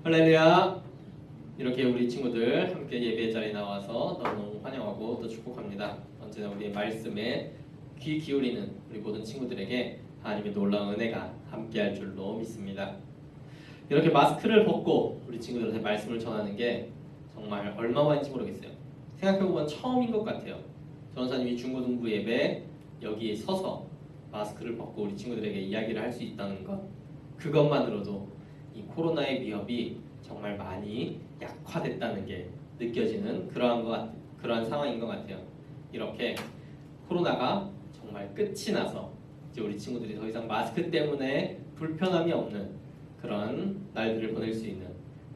할렐루야. 이렇게 우리 친구들 함께 예배 자리에 나와서 너무너무 환영하고 또 축복합니다. 언제나 우리의 말씀에 귀 기울이는 우리 모든 친구들에게 하나님의 놀라운 은혜가 함께할 줄로 믿습니다. 이렇게 마스크를 벗고 우리 친구들한테 말씀을 전하는 게 정말 얼마만인지 모르겠어요. 생각해보면 처음인 것 같아요. 전사님이 중고등부 예배 여기 서서 마스크를 벗고 우리 친구들에게 이야기를 할 수 있다는 것, 그것만으로도 이 코로나의 위협이 정말 많이 약화됐다는 게 느껴지는 그러한 상황인 것 같아요. 이렇게 코로나가 정말 끝이 나서 이제 우리 친구들이 더 이상 마스크 때문에 불편함이 없는 그런 날들을 보낼 수 있는,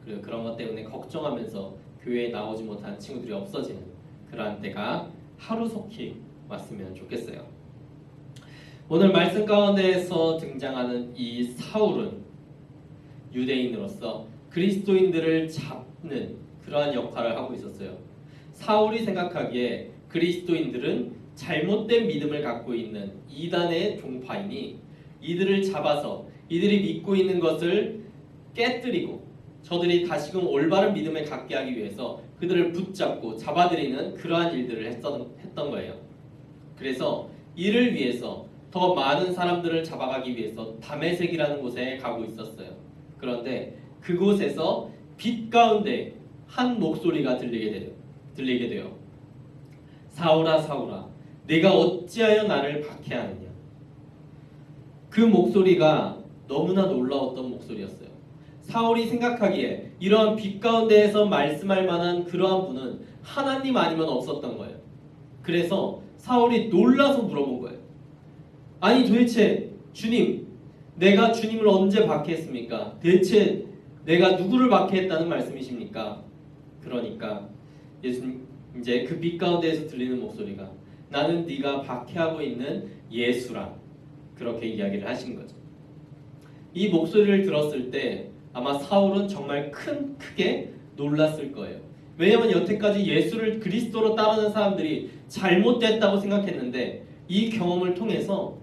그리고 그런 것 때문에 걱정하면서 교회에 나오지 못하는 친구들이 없어지는 그러한 때가 하루속히 왔으면 좋겠어요. 오늘 말씀 가운데에서 등장하는 이 사울은 유대인으로서 그리스도인들을 잡는 그러한 역할을 하고 있었어요. 사울이 생각하기에 그리스도인들은 잘못된 믿음을 갖고 있는 이단의 종파이니 이들을 잡아서 이들이 믿고 있는 것을 깨뜨리고 저들이 다시금 올바른 믿음을 갖게 하기 위해서 그들을 붙잡고 잡아들이는 그러한 일들을 했던 거예요. 그래서 이를 위해서 더 많은 사람들을 잡아가기 위해서 다메섹이라는 곳에 가고 있었어요. 그런데 그곳에서 빛 가운데 한 목소리가 들리게 돼요. 사울아 사울아 내가 어찌하여 나를 박해하느냐. 그 목소리가 너무나 놀라웠던 목소리였어요. 사울이 생각하기에 이러한 빛 가운데에서 말씀할 만한 그러한 분은 하나님 아니면 없었던 거예요. 그래서 사울이 놀라서 물어본 거예요. 아니 도대체 주님, 내가 주님을 언제 박해했습니까? 대체 내가 누구를 박해했다는 말씀이십니까? 그러니까 예수님 이제 그 빛 가운데에서 들리는 목소리가 나는 네가 박해하고 있는 예수라, 그렇게 이야기를 하신 거죠. 이 목소리를 들었을 때 아마 사울은 정말 크게 놀랐을 거예요. 왜냐하면 여태까지 예수를 그리스도로 따르는 사람들이 잘못됐다고 생각했는데 이 경험을 통해서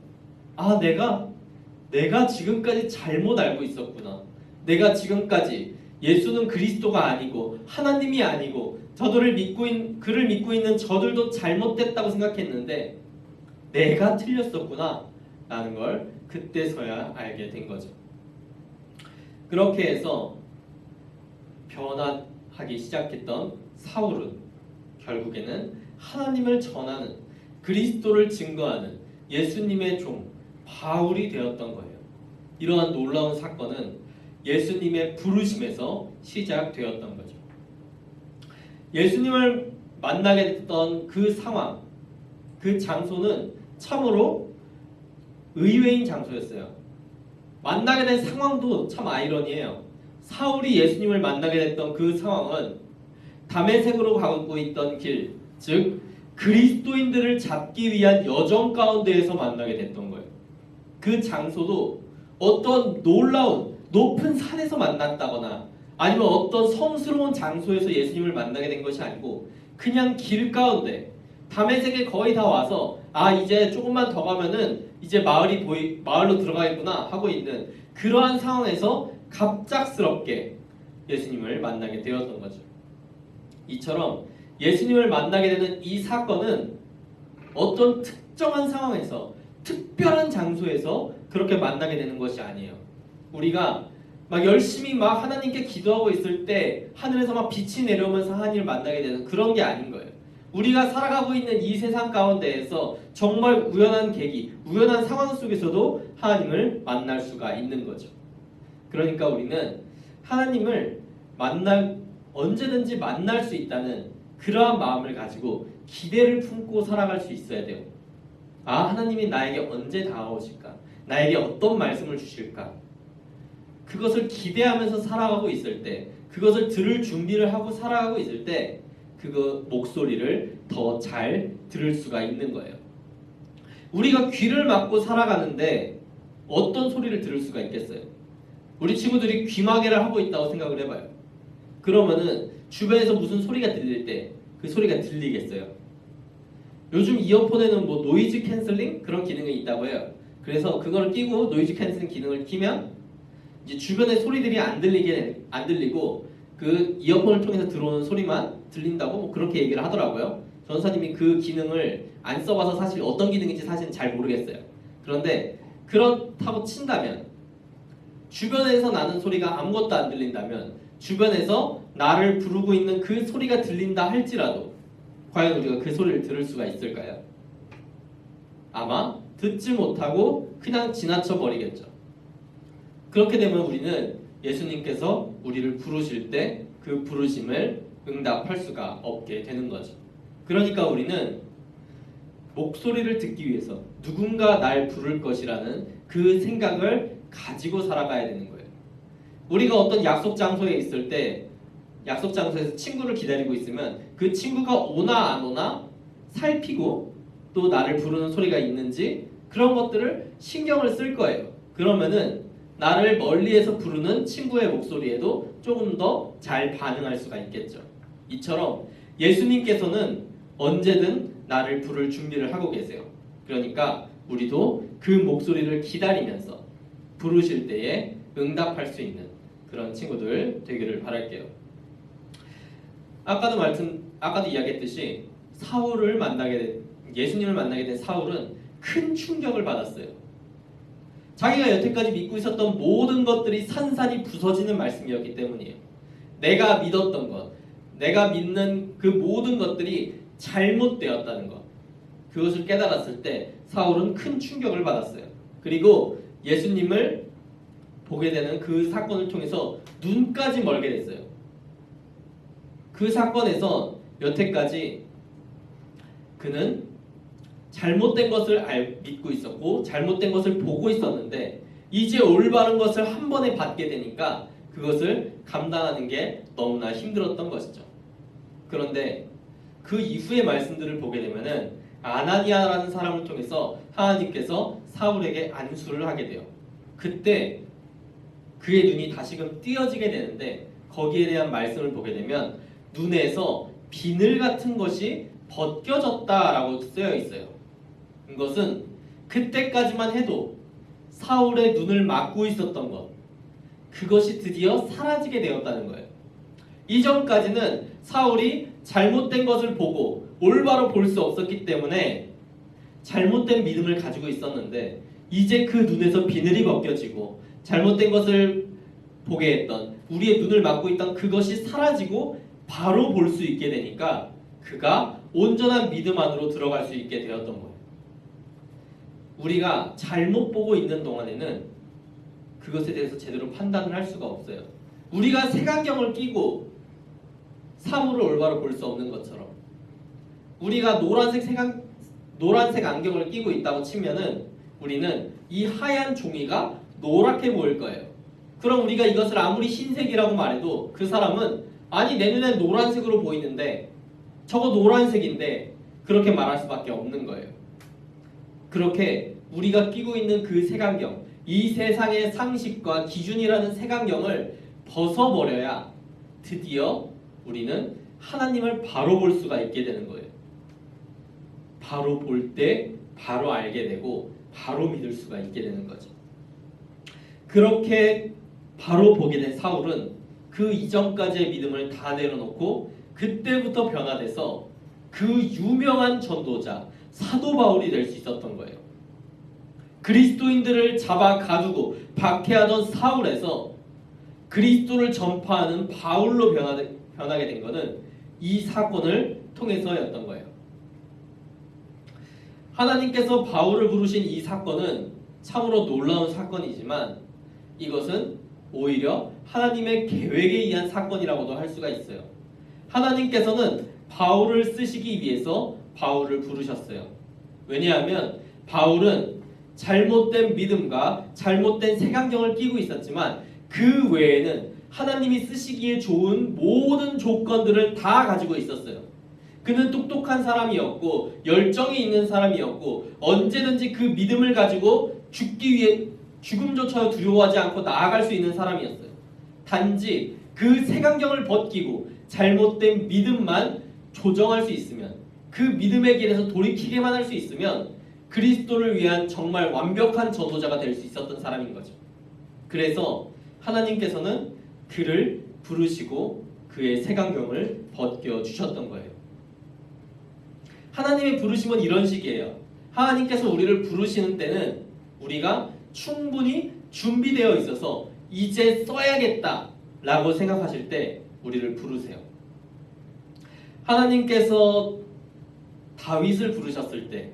아 내가 지금까지 잘못 알고 있었구나. 내가 지금까지 예수는 그리스도가 아니고 하나님이 아니고 그를 믿고 있는 저들도 잘못됐다고 생각했는데 내가 틀렸었구나 라는 걸 그때서야 알게 된 거죠. 그렇게 해서 변화하기 시작했던 사울은 결국에는 하나님을 전하는, 그리스도를 증거하는 예수님의 종 바울이 되었던 거예요. 이러한 놀라운 사건은 예수님의 부르심에서 시작되었던 거죠. 예수님을 만나게 됐던 그 상황, 그 장소는 참으로 의외인 장소였어요. 만나게 된 상황도 참 아이러니해요. 사울이 예수님을 만나게 됐던 그 상황은 다메섹으로 가고 있던 길, 즉 그리스도인들을 잡기 위한 여정 가운데에서 만나게 됐던 거예요. 그 장소도 어떤 놀라운 높은 산에서 만났다거나 아니면 어떤 성스러운 장소에서 예수님을 만나게 된 것이 아니고 그냥 길 가운데 다메섹에 거의 다 와서 이제 조금만 더 가면은 이제 마을로 들어가겠구나 하고 있는 그러한 상황에서 갑작스럽게 예수님을 만나게 되었던 거죠. 이처럼 예수님을 만나게 되는 이 사건은 어떤 특정한 상황에서 특별한 장소에서 그렇게 만나게 되는 것이 아니에요. 우리가 열심히 하나님께 기도하고 있을 때 하늘에서 빛이 내려오면서 하나님을 만나게 되는 그런 게 아닌 거예요. 우리가 살아가고 있는 이 세상 가운데에서 정말 우연한 계기, 우연한 상황 속에서도 하나님을 만날 수가 있는 거죠. 그러니까 우리는 하나님을 언제든지 만날 수 있다는 그러한 마음을 가지고 기대를 품고 살아갈 수 있어야 돼요. 하나님이 나에게 언제 다가오실까? 나에게 어떤 말씀을 주실까? 그것을 기대하면서 살아가고 있을 때, 그것을 들을 준비를 하고 살아가고 있을 때 그 목소리를 더 잘 들을 수가 있는 거예요. 우리가 귀를 막고 살아가는데 어떤 소리를 들을 수가 있겠어요? 우리 친구들이 귀마개를 하고 있다고 생각을 해봐요. 그러면은 주변에서 무슨 소리가 들릴 때 그 소리가 들리겠어요? 요즘 이어폰에는 뭐 노이즈 캔슬링 그런 기능이 있다고 해요. 그래서 그걸 끼고 노이즈 캔슬링 기능을 키면 이제 주변의 소리들이 안 들리고 그 이어폰을 통해서 들어오는 소리만 들린다고 뭐 그렇게 얘기를 하더라고요. 전사님이 그 기능을 안 써봐서 사실 어떤 기능인지 사실은 잘 모르겠어요. 그런데 그렇다고 친다면 주변에서 나는 소리가 아무것도 안 들린다면 주변에서 나를 부르고 있는 그 소리가 들린다 할지라도 과연 우리가 그 소리를 들을 수가 있을까요? 아마 듣지 못하고 그냥 지나쳐 버리겠죠. 그렇게 되면 우리는 예수님께서 우리를 부르실 때 그 부르심을 응답할 수가 없게 되는 거죠. 그러니까 우리는 목소리를 듣기 위해서 누군가 날 부를 것이라는 그 생각을 가지고 살아가야 되는 거예요. 우리가 어떤 약속 장소에 있을 때 약속 장소에서 친구를 기다리고 있으면 그 친구가 오나 안 오나 살피고 또 나를 부르는 소리가 있는지 그런 것들을 신경을 쓸 거예요. 그러면은 나를 멀리에서 부르는 친구의 목소리에도 조금 더 잘 반응할 수가 있겠죠. 이처럼 예수님께서는 언제든 나를 부를 준비를 하고 계세요. 그러니까 우리도 그 목소리를 기다리면서 부르실 때에 응답할 수 있는 그런 친구들 되기를 바랄게요. 아까도 이야기했듯이 예수님을 만나게 된 사울은 큰 충격을 받았어요. 자기가 여태까지 믿고 있었던 모든 것들이 산산이 부서지는 말씀이었기 때문이에요. 내가 믿었던 것, 내가 믿는 그 모든 것들이 잘못되었다는 것, 그것을 깨달았을 때 사울은 큰 충격을 받았어요. 그리고 예수님을 보게 되는 그 사건을 통해서 눈까지 멀게 됐어요. 그 사건에서 여태까지 그는 잘못된 것을 믿고 있었고 잘못된 것을 보고 있었는데 이제 올바른 것을 한 번에 받게 되니까 그것을 감당하는 게 너무나 힘들었던 것이죠. 그런데 그 이후의 말씀들을 보게 되면은 아나니아라는 사람을 통해서 하나님께서 사울에게 안수를 하게 돼요. 그때 그의 눈이 다시금 띄어지게 되는데 거기에 대한 말씀을 보게 되면 눈에서 비늘 같은 것이 벗겨졌다라고 쓰여 있어요. 이것은 그때까지만 해도 사울의 눈을 막고 있었던 것, 그것이 드디어 사라지게 되었다는 거예요. 이전까지는 사울이 잘못된 것을 보고 올바로 볼 수 없었기 때문에 잘못된 믿음을 가지고 있었는데 이제 그 눈에서 비늘이 벗겨지고 잘못된 것을 보게 했던 우리의 눈을 막고 있던 그것이 사라지고 바로 볼 수 있게 되니까 그가 온전한 믿음 안으로 들어갈 수 있게 되었던 거예요. 우리가 잘못 보고 있는 동안에는 그것에 대해서 제대로 판단을 할 수가 없어요. 우리가 색안경을 끼고 사물을 올바로 볼 수 없는 것처럼 우리가 노란색 안경을 끼고 있다고 치면은 우리는 이 하얀 종이가 노랗게 보일 거예요. 그럼 우리가 이것을 아무리 흰색이라고 말해도 그 사람은 아니 내 눈엔 노란색으로 보이는데 저거 노란색인데 그렇게 말할 수밖에 없는 거예요. 그렇게 우리가 끼고 있는 그 색안경, 이 세상의 상식과 기준이라는 색안경을 벗어버려야 드디어 우리는 하나님을 바로 볼 수가 있게 되는 거예요. 바로 볼 때 바로 알게 되고 바로 믿을 수가 있게 되는 거죠. 그렇게 바로 보게 된 사울은 그 이전까지의 믿음을 다 내려놓고 그때부터 변화돼서 그 유명한 전도자 사도 바울이 될 수 있었던 거예요. 그리스도인들을 잡아 가두고 박해하던 사울에서 그리스도를 전파하는 바울로 변하게 된 것은 이 사건을 통해서였던 거예요. 하나님께서 바울을 부르신 이 사건은 참으로 놀라운 사건이지만 이것은 오히려 하나님의 계획에 의한 사건이라고도 할 수가 있어요. 하나님께서는 바울을 쓰시기 위해서 바울을 부르셨어요. 왜냐하면 바울은 잘못된 믿음과 잘못된 색안경을 끼고 있었지만 그 외에는 하나님이 쓰시기에 좋은 모든 조건들을 다 가지고 있었어요. 그는 똑똑한 사람이었고 열정이 있는 사람이었고 언제든지 그 믿음을 가지고 죽기 위해 죽음조차 두려워하지 않고 나아갈 수 있는 사람이었어요. 단지 그 색안경을 벗기고 잘못된 믿음만 조정할 수 있으면 그 믿음의 길에서 돌이키게만 할 수 있으면 그리스도를 위한 정말 완벽한 전도자가 될 수 있었던 사람인 거죠. 그래서 하나님께서는 그를 부르시고 그의 색안경을 벗겨 주셨던 거예요. 하나님의 부르심은 이런 식이에요. 하나님께서 우리를 부르시는 때는 우리가 충분히 준비되어 있어서 이제 써야겠다 라고 생각하실 때 우리를 부르세요. 하나님께서 다윗을 부르셨을 때,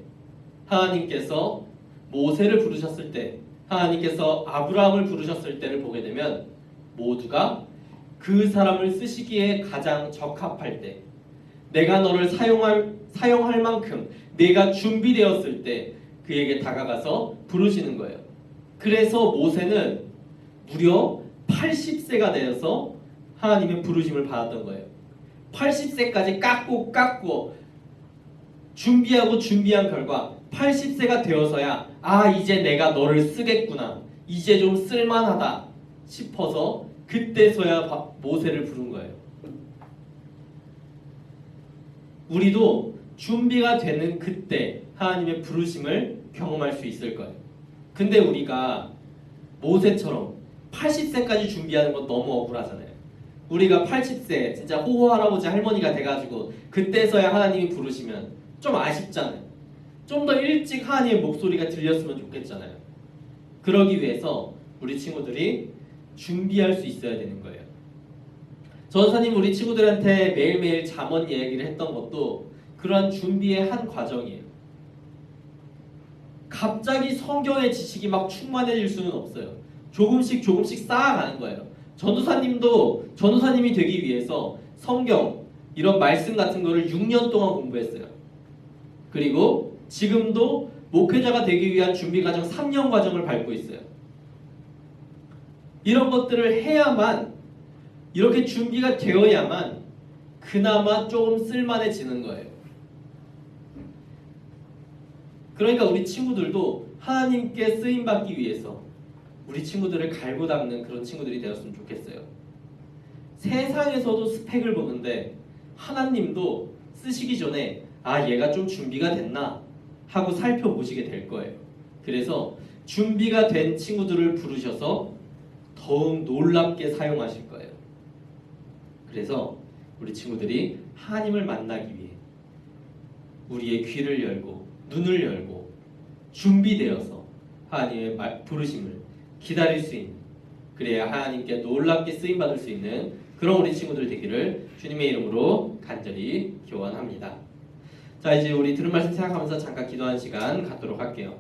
하나님께서 모세를 부르셨을 때, 하나님께서 아브라함을 부르셨을 때를 보게 되면 모두가 그 사람을 쓰시기에 가장 적합할 때, 내가 너를 사용할 만큼 내가 준비되었을 때 그에게 다가가서 부르시는 거예요. 그래서 모세는 무려 80세가 되어서 하나님의 부르심을 받았던 거예요. 80세까지 깎고 준비한 결과 80세가 되어서야 이제 내가 너를 쓰겠구나, 이제 좀 쓸만하다 싶어서 그때서야 모세를 부른 거예요. 우리도 준비가 되는 그때 하나님의 부르심을 경험할 수 있을 거예요. 근데 우리가 모세처럼 80세까지 준비하는 건 너무 억울하잖아요. 우리가 80세 진짜 호호 할아버지 할머니가 돼가지고 그때서야 하나님이 부르시면 좀 아쉽잖아요. 좀 더 일찍 하나님의 목소리가 들렸으면 좋겠잖아요. 그러기 위해서 우리 친구들이 준비할 수 있어야 되는 거예요. 전사님 우리 친구들한테 매일매일 잠언 얘기를 했던 것도 그러한 준비의 한 과정이에요. 갑자기 성경의 지식이 막 충만해질 수는 없어요. 조금씩 쌓아가는 거예요. 전도사님이 되기 위해서 성경 이런 말씀 같은 거를 6년 동안 공부했어요. 그리고 지금도 목회자가 되기 위한 준비 과정 3년 과정을 밟고 있어요. 이런 것들을 해야만, 이렇게 준비가 되어야만 그나마 조금 쓸만해지는 거예요. 그러니까 우리 친구들도 하나님께 쓰임받기 위해서 우리 친구들을 갈고 닦는 그런 친구들이 되었으면 좋겠어요. 세상에서도 스펙을 보는데 하나님도 쓰시기 전에 얘가 좀 준비가 됐나 하고 살펴보시게 될 거예요. 그래서 준비가 된 친구들을 부르셔서 더욱 놀랍게 사용하실 거예요. 그래서 우리 친구들이 하나님을 만나기 위해 우리의 귀를 열고 눈을 열고 준비되어서 하나님의 부르심을 기다릴 수 있는, 그래야 하나님께 놀랍게 쓰임받을 수 있는 그런 우리 친구들 되기를 주님의 이름으로 간절히 기원합니다. 자, 이제 우리 들은 말씀 생각하면서 잠깐 기도하는 시간 갖도록 할게요.